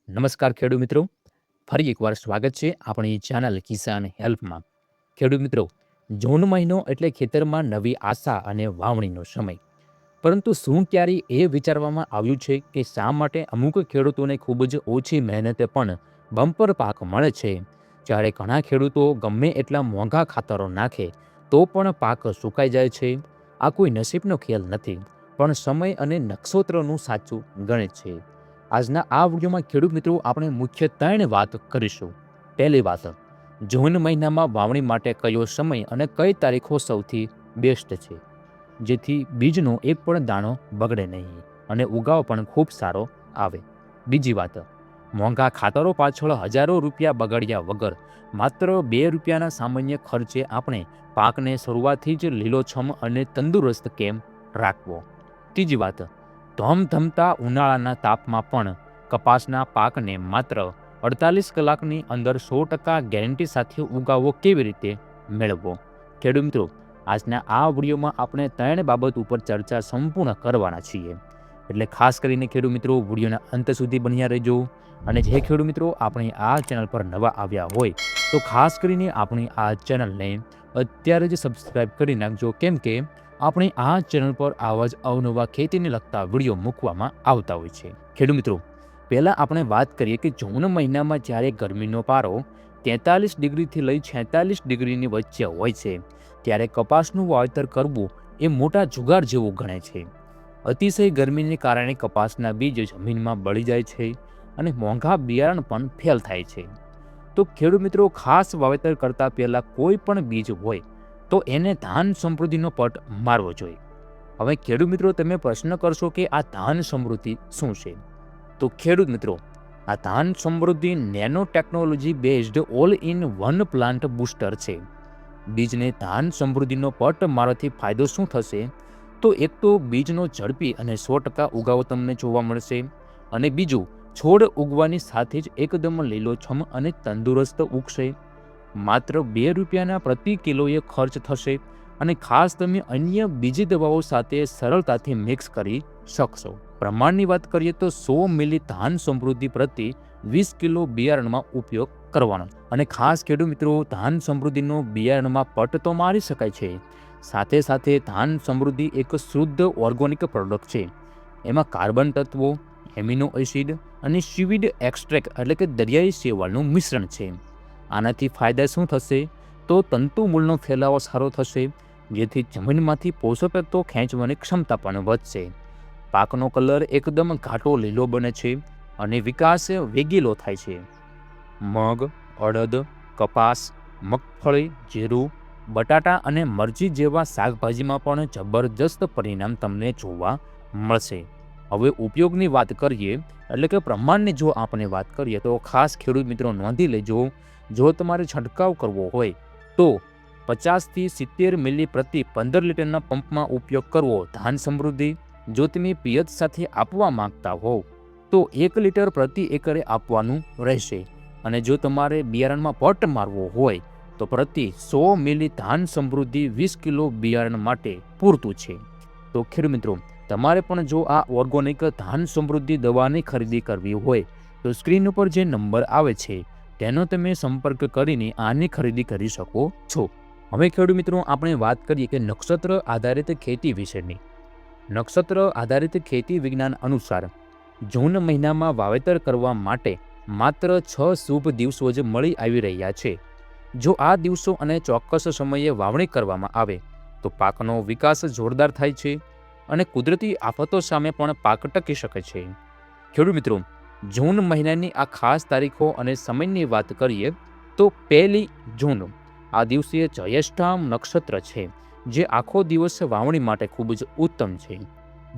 નમસ્કાર ખેડૂત મિત્રો, ફરી એકવાર સ્વાગત છે આપણી ચેનલ કિસાન હેલ્પમાં. ખેડૂત મિત્રો, જૂન મહિનો એટલે ખેતરમાં નવી આશા અને વાવણીનો સમય. પરંતુ શું ક્યારેય એ વિચારવામાં આવ્યું છે કે શા માટે અમુક ખેડૂતોને ખૂબ જ ઓછી મહેનતે પણ બમ્પર પાક મળે છે, જ્યારે ઘણા ખેડૂતો ગમે એટલા મોંઘા ખાતરો નાખે તો પણ પાક સુકાઈ જાય છે? આ કોઈ નસીબનો ખેલ નથી, પણ સમય અને નક્ષત્રનું સાચું ગણિત છે. આજના આ વિડીયોમાં ખેડૂત મિત્રો આપણે મુખ્ય 3 વાત કરીશું. પહેલી વાત, જૂન મહિનામાં વાવણી માટે કયો સમય અને કઈ તારીખો સૌથી બેસ્ટ છે, જેથી બીજનો એક પણ દાણો બગડે નહીં અને ઉગાવ પણ ખૂબ સારો આવે. બીજી વાત, મોંઘા ખાતરો પાછળ હજારો રૂપિયા બગાડ્યા વગર માત્ર ₹2ના સામાન્ય ખર્ચે આપણે પાકને શરૂઆતથી જ લીલોછમ અને તંદુરસ્ત કેમ રાખવો. ત્રીજી વાત, ધમધમતા ઉનાળાના તાપમાં પણ કપાસના પાકને માત્ર 48 કલાકની અંદર 100% ગેરંટી સાથે ઉગાવવો કેવી રીતે મેળવવો. ખેડૂત મિત્રો, આજના આ વિડીયોમાં આપણે 3 બાબત ઉપર ચર્ચા સંપૂર્ણ કરવાના છીએ, એટલે ખાસ કરીને ખેડૂત મિત્રો વિડીયોના અંત સુધી બન્યા રહેજો. અને જે ખેડૂત મિત્રો આપણી આ ચેનલ પર નવા આવ્યા હોય તો ખાસ કરીને આપણી આ ચેનલને અત્યારે જ સબસ્ક્રાઈબ કરી નાખજો, કેમ કે આપણી આ ચેનલ પર આવા જ અવનવા ખેતીને લગતા વિડીયો મૂકવામાં આવતા હોય છે. ખેડૂત મિત્રો, પહેલાં આપણે વાત કરીએ કે જૂન મહિનામાં જ્યારે ગરમીનો પારો 43 ડિગ્રીથી લઈ 46 ડિગ્રીની વચ્ચે હોય છે, ત્યારે કપાસનું વાવેતર કરવું એ મોટા જુગાર જેવું ગણાય છે. અતિશય ગરમીને કારણે કપાસના બીજ જમીનમાં બળી જાય છે અને મોંઘા બિયારણ પણ ફેલ થાય છે. તો ખેડૂત મિત્રો, ખાસ વાવેતર કરતાં પહેલાં કોઈ પણ બીજ હોય તો એને ધાન સમૃદ્ધિનો પટ મારવો જોઈએ. હવે ખેડૂત મિત્રો, તમે પ્રશ્ન કરશો કે આ ધાન સમૃદ્ધિ શું છે? તો ખેડૂત મિત્રો, આ ધાન સમૃદ્ધિ nano technology based all in one plant booster છે. બીજને ધાન સમૃદ્ધિનો પટ મારવાથી ફાયદો શું થશે? તો એક તો બીજનો ઝડપી અને 100% ઉગાવો તમને જોવા મળશે, અને બીજું, છોડ ઉગવાની સાથે જ એકદમ લીલોછમ અને તંદુરસ્ત ઉગશે. માત્ર ₹2ના પ્રતિ કિલોએ ખર્ચ થશે અને ખાસ તમે અન્ય બીજી દવાઓ સાથે સરળતાથી મિક્સ કરી શકશો. પ્રમાણની વાત કરીએ તો 100 મિલી ધાન સમૃદ્ધિ પ્રતિ 20 કિલો બિયારણમાં ઉપયોગ કરવાનો. અને ખાસ ખેડૂત મિત્રો, ધાન સમૃદ્ધિનો બિયારણમાં પટ તો મારી શકાય છે, સાથે સાથે ધાન સમૃદ્ધિ એક શુદ્ધ ઓર્ગેનિક પ્રોડક્ટ છે. એમાં કાર્બન તત્વો, એમિનો એસિડ અને સીવીડ એક્સ્ટ્રેક્ટ એટલે કે દરિયાઈ શેવાળનું મિશ્રણ છે. આનાથી ફાયદા શું થશે? તો તંતુ મૂળનો ફેલાવો સારો થશે, જેથી જમીનમાંથી પોષક તત્વો ખેંચવાની ક્ષમતા પણ વધશે. પાકનો કલર એકદમ ઘાટો લીલો બને છે અને વિકાસ વેગીલો થાય છે. મગ, અડદ, કપાસ, મગફળી, જીરું, બટાટા અને મરચી જેવા શાકભાજીમાં પણ જબરજસ્ત પરિણામ તમને જોવા મળશે. હવે ઉપયોગની વાત કરીએ, એટલે કે પ્રમાણની જો આપણે વાત કરીએ તો ખાસ ખેડૂત મિત્રો નોંધી લેજો, જો તમારે છંટકાવ કરવો હોય તો 50 થી 70 મિલી પ્રતિ 15 લીટરના પંપમાં ઉપયોગ કરવો ધાન સમૃદ્ધિ. જો તમે પિયત સાથે આપવા માંગતા હોવ તો 1 લીટર પ્રતિ એકરે આપવાનું રહેશે. અને જો તમારે બિયારણમાં પટ મારવો હોય તો પ્રતિ 100 મિલી ધાન સમૃદ્ધિ 20 કિલો બિયારણ માટે પૂરતું છે. તો ખેડૂત મિત્રો, તમારે પણ જો આ ઓર્ગેનિક ધાન સમૃદ્ધિ દવાની ખરીદી કરવી હોય તો સ્ક્રીન ઉપર જે નંબર આવે છે તેનો તમે સંપર્ક કરીને આની ખરીદી કરી શકો છો. હવે ખેડૂત મિત્રો, આપણે વાત કરીએ કે નક્ષત્ર આધારિત ખેતી વિશેની. નક્ષત્ર આધારિત ખેતી વિજ્ઞાન અનુસાર જૂન મહિનામાં વાવેતર કરવા માટે માત્ર 6 શુભ દિવસો જ મળી આવી રહ્યા છે. જો આ દિવસો અને ચોક્કસ સમયે વાવણી કરવામાં આવે તો પાકનો વિકાસ જોરદાર થાય છે અને કુદરતી આફતો સામે પણ પાક ટકી શકે છે. ખેડૂત મિત્રો, જૂન મહિનાની આ ખાસ તારીખો અને સમયની વાત કરીએ તો 1 જૂન આ દિવસે જ્યેષ્ઠામ નક્ષત્ર છે, જે આખો દિવસ વાવણી માટે ખૂબ જ ઉત્તમ છે.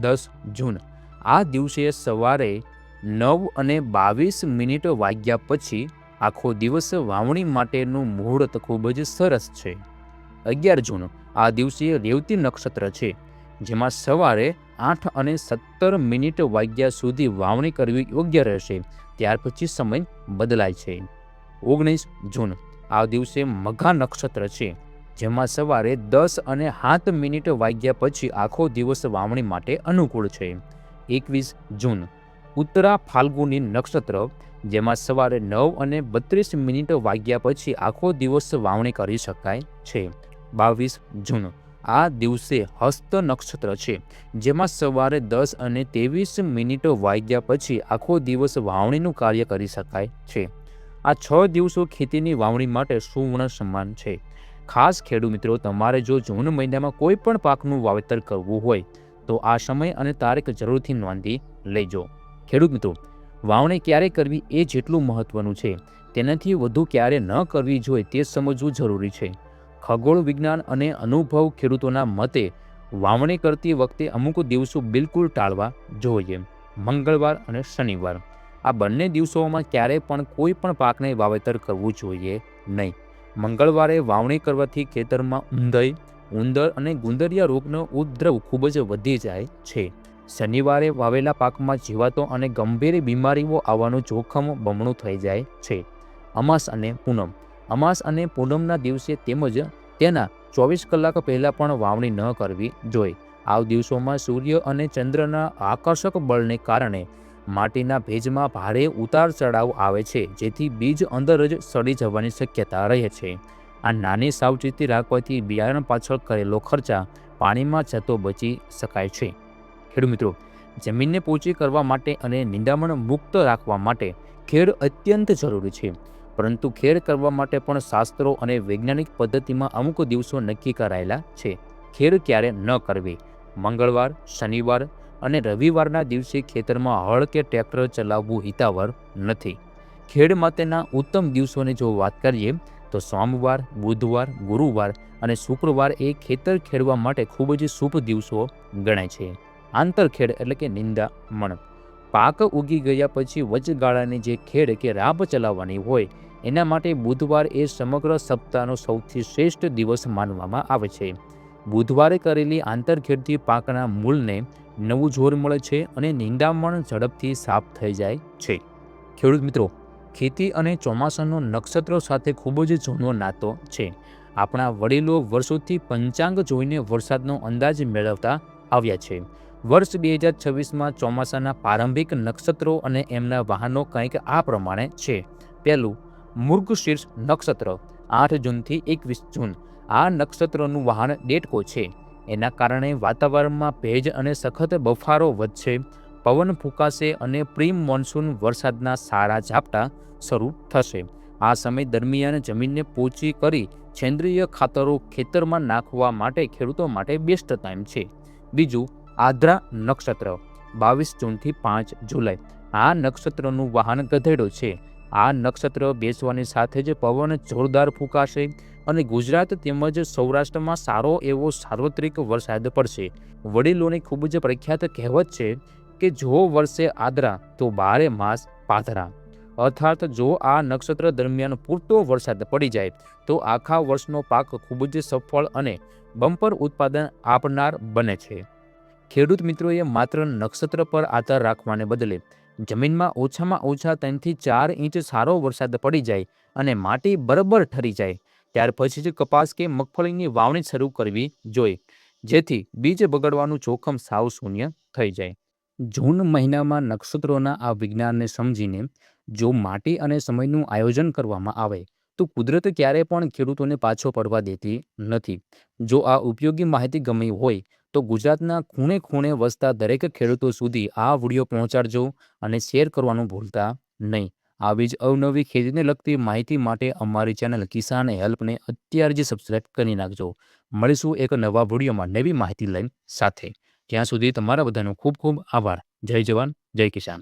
10 જૂન આ દિવસે સવારે 9:22 વાગ્યા પછી આખો દિવસ વાવણી માટેનું મુહૂર્ત ખૂબ જ સરસ છે. 11 જૂન આ દિવસે રેવતી નક્ષત્ર છે, જેમાં સવારે 8:17 વાગ્યા સુધી વાવણી કરવી યોગ્ય રહેશે, ત્યાર પછી સમય બદલાય છે. 19 જૂન આ દિવસે મઘા નક્ષત્ર છે, જેમાં સવારે 10:07 વાગ્યા પછી આખો દિવસ વાવણી માટે અનુકૂળ છે. 21 જૂન ઉત્તરા ફાલ્ગુની નક્ષત્ર, જેમાં સવારે 9:32 વાગ્યા પછી આખો દિવસ વાવણી કરી શકાય છે. 22 જૂન આ દિવસે હસ્ત નક્ષત્ર છે, જેમાં સવારે 10:23 વાગ્યા પછી આખો દિવસ વાવણીનું કાર્ય કરી શકાય છે. આ 6 દિવસો ખેતીની વાવણી માટે સુવર્ણ સમાન છે. ખાસ ખેડૂત મિત્રો, તમારે જો જૂન મહિનામાં કોઈ પણ પાકનું વાવેતર કરવું હોય તો આ સમય અને તારીખ જરૂરથી નોંધી લેજો. ખેડૂત મિત્રો, વાવણી ક્યારે કરવી એ જેટલું મહત્વનું છે તેનાથી વધુ ક્યારે ન કરવી જોઈએ તે સમજવું જરૂરી છે. ખગોળ વિજ્ઞાન અને અનુભવ ખેડૂતોના મતે વાવણી કરતી વખતે અમુક દિવસો બિલકુલ ટાળવા જોઈએ. મંગળવાર અને શનિવાર આ બંને દિવસોમાં ક્યારેય પણ કોઈ પણ પાકને વાવેતર કરવું જોઈએ નહીં. મંગળવારે વાવણી કરવાથી ખેતરમાં ઊંધઈ, ઉંદર અને ગુંદરિયા રોગનો ઉપદ્રવ ખૂબ જ વધી જાય છે. શનિવારે વાવેલા પાકમાં જીવાતો અને ગંભીર બીમારીઓ આવવાનું જોખમ બમણું થઈ જાય છે. અમાસ અને પૂનમ અમાસ અને પૂનમના દિવસે તેમજ તેના 24 કલાક પહેલાં પણ વાવણી ન કરવી જોઈએ. આ દિવસોમાં સૂર્ય અને ચંદ્રના આકર્ષક બળને કારણે માટીના ભેજમાં ભારે ઉતાર ચઢાવ આવે છે, જેથી બીજ અંદર જ સડી જવાની શક્યતા રહે છે. આ નાની સાવચેતી રાખવાથી બિયારણ પાછળ કરેલો ખર્ચા પાણીમાં જતો બચી શકાય છે. ખેડૂત મિત્રો, જમીનને પોચી કરવા માટે અને નિંદામણ મુક્ત રાખવા માટે ખેડ અત્યંત જરૂરી છે, પરંતુ ખેડ કરવા માટે પણ શાસ્ત્રો અને વૈજ્ઞાનિક પદ્ધતિમાં અમુક દિવસો નક્કી કરાયેલા છે. ખેડ ક્યારે ન કરવી? મંગળવાર, શનિવાર અને રવિવારના દિવસે ખેતરમાં હળ કે ટ્રેક્ટર ચલાવવું હિતાવહ નથી. ખેડ માટેના ઉત્તમ દિવસોની જો વાત કરીએ તો સોમવાર, બુધવાર, ગુરુવાર અને શુક્રવાર એ ખેતર ખેડવા માટે ખૂબ જ શુભ દિવસો ગણાય છે. આંતરખેડ એટલે કે નિંદામણ પાક ઉગી ગયા પછી વચગાળાની જે ખેડ કે રાબ ચલાવવાની હોય એના માટે બુધવાર એ સમગ્ર સપ્તાહનો સૌથી શ્રેષ્ઠ દિવસ માનવામાં આવે છે. બુધવારે કરેલી આંતરખેડથી પાકના મૂળને નવું જોર મળે છે અને નિંદામણ ઝડપથી સાફ થઈ જાય છે. ખેડૂત મિત્રો, ખેતી અને ચોમાસાનો નક્ષત્રો સાથે ખૂબ જ જૂનો નાતો છે. આપણા વડીલો વર્ષોથી પંચાંગ જોઈને વરસાદનો અંદાજ મેળવતા આવ્યા છે. વર્ષ 2026માં ચોમાસાના પ્રારંભિક નક્ષત્રો અને એમના વાહનો કંઈક આ પ્રમાણે છે. પહેલું, મૃગશીર્ષ નક્ષત્ર 8 જૂનથી 21 જૂન. આ નક્ષત્રનું વાહન ડેટકો છે. એના કારણે વાતાવરણમાં ભેજ અને સખત બફારો વધશે, પવન ફૂંકાશે અને પ્રી મોન્સૂન વરસાદના સારા ઝાપટા શરૂ થશે. આ સમય દરમિયાન જમીનને પોચી કરી સેન્દ્રિય ખાતરો ખેતરમાં નાખવા માટે ખેડૂતો માટે બેસ્ટ ટાઈમ છે. બીજું, આદ્રા નક્ષત્ર 22 જૂનથી 5 જુલાઈ. આ નક્ષત્રનું વાહન ગધેડો છે. આ નક્ષત્ર બેસવાની સાથે જ પવન જોરદાર ફૂંકાશે અને ગુજરાત તેમજ સૌરાષ્ટ્રમાં સારો એવો સાર્વત્રિક વરસાદ પડશે. વડીલોની ખૂબ જ પ્રખ્યાત કહેવત છે કે જો વરસે આદરા તો 12 માસ પાધરા. અર્થાત જો આ નક્ષત્ર દરમિયાન પૂરતો વરસાદ પડી જાય તો આખા વર્ષનો પાક ખૂબ જ સફળ અને બમ્પર ઉત્પાદન આપનાર બને છે. ખેડૂત મિત્રોએ માત્ર નક્ષત્ર પર આધાર રાખવાને બદલે જમીનમાં ઓછામાં ઓછા 3 થી 4 ઇંચ સારો વરસાદ પડી જાય અને માટી બરાબર ઠરી જાય ત્યાર પછી જ કપાસ કે મગફળીની વાવણી શરૂ કરવી જોઈએ, જેથી બીજ બગડવાનું જોખમ સાવ શૂન્ય થઈ જાય. જૂન મહિનામાં નક્ષત્રોના આ વિજ્ઞાનને સમજીને જો માટી અને સમયનું આયોજન કરવામાં આવે તો કુદરત ક્યારેય પણ ખેડૂતોને પાછો પડવા દેતી નથી. જો આ ઉપયોગી માહિતી ગમી હોય તો ગુજરાતના ખૂણે ખૂણે વસતા દરેક ખેડૂતો સુધી આ વિડીયો પહોંચાડજો અને શેર કરવાનું ભૂલતા નહીં. આવી જ અવનવી ખેતીને લગતી માહિતી માટે અમારી ચેનલ કિસાન હેલ્પને અત્યારે જ સબસ્ક્રાઈબ કરી નાખજો. મળીશું એક નવા વિડીયોમાં નવી માહિતી લઈને સાથે. ત્યાં સુધી તમારા બધાનો ખૂબ ખૂબ આભાર. જય જવાન, જય કિસાન.